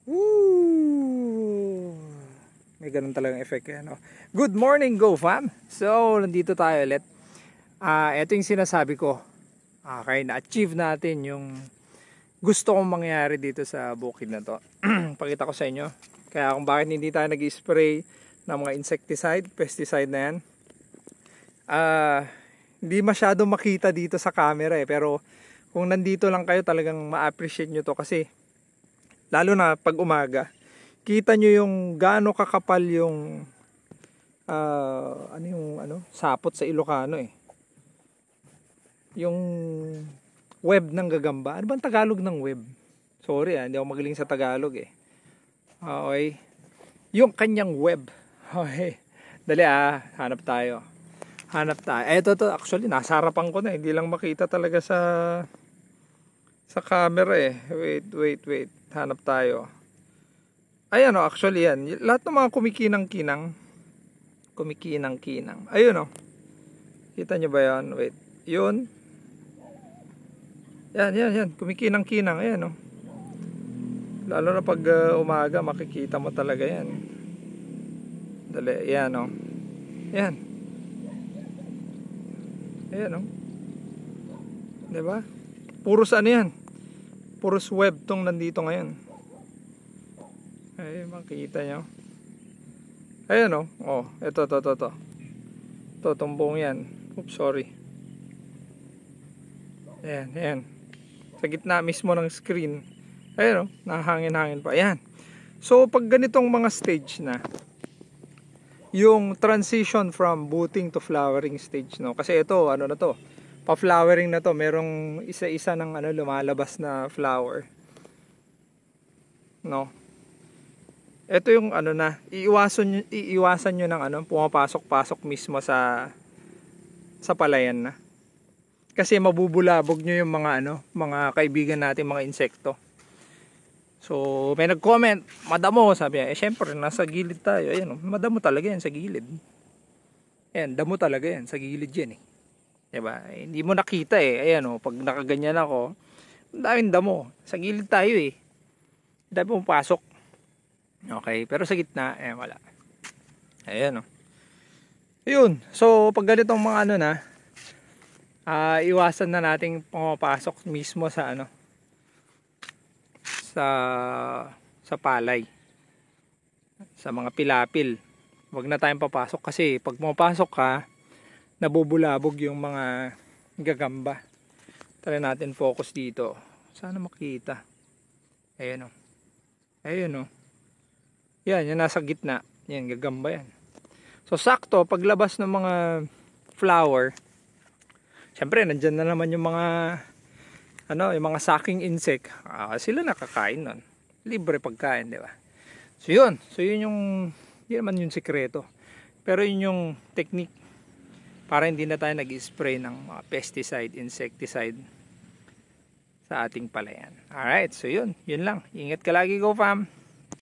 Woo! May ganun talagang effect yan. No? Good morning, Go Fam! So, nandito tayo ulit. Ito yung sinasabi ko. Okay, na-achieve natin yung gusto kong mangyari dito sa bukid na to. Pakita ko sa inyo. Kaya kung bakit hindi tayo nag-spray ng mga insecticide, pesticide na yan. Hindi masyado makita dito sa camera pero kung nandito lang kayo talagang ma-appreciate nyo to kasi lalo na pag umaga, kita nyo yung gaano kakapal yung sapot sa Ilocano eh. Yung web ng gagamba. Ano bang Tagalog ng web? Sorry hindi ako magaling sa Tagalog eh. Okay. Yung kanyang web. Okay. Dali hanap tayo. Ito actually nasa harapan ko na, hindi lang makita talaga sa camera eh. Wait. Hanap tayo. Ayan actually yan. Lahat ng mga kumikinang-kinang. Ayun Kita nyo ba yan? Wait. Yun. Yan. Kumikinang-kinang. Ayan Lalo na pag umaga, makikita mo talaga yan. Dali. Yan Yan. Ayan Diba? Puros yan? Puros web tong nandito ngayon. Ay, makikita nyo. Ayan ito. Ito, tumbong yan. Oops, sorry. Ayan. Sa gitna mismo ng screen. Ayan nahangin-hangin pa. Ayan. So, pag ganitong mga stage na, yung transition from budding to flowering stage kasi ito pa-flowering na to, merong isa-isa ng lumalabas na flower ito yung iiwasan nyo ng pumapasok-pasok mismo sa palayan na kasi mabubulabog nyo yung mga kaibigan natin, mga insekto. So, may nag-comment, madamo, sabi niya. Syempre, nasa gilid tayo. Ayan, madamo talaga yan sa gilid. Ayan, damo talaga yan. Sa gilid yan eh. Diba? Hindi mo nakita eh. Ayan pag nakaganyan ako, daming damo. Sa gilid tayo eh. Dami mong pasok. Okay, pero sa gitna, wala. Ayan Ayun. So, pag ganitong mga iwasan na nating pumapasok mismo sa sa palay, sa mga pilapil. Huwag na tayong papasok kasi pag pumapasok ka, nabubulabog yung mga gagamba. Try natin focus dito. Sana makita. Ayan Yan, yung nasa gitna. Yan, gagamba yan. So sakto, paglabas ng mga flower, syempre nandyan na naman yung mga yung mga sucking insect, sila nakakain nun. Libre pagkain, di ba? So yun yung, hindi naman yung sikreto. Pero yun yung technique para hindi na tayo nag-spray ng mga pesticide, insecticide sa ating palayan. Alright, so yun lang. Ingat ka lagi, Go Fam!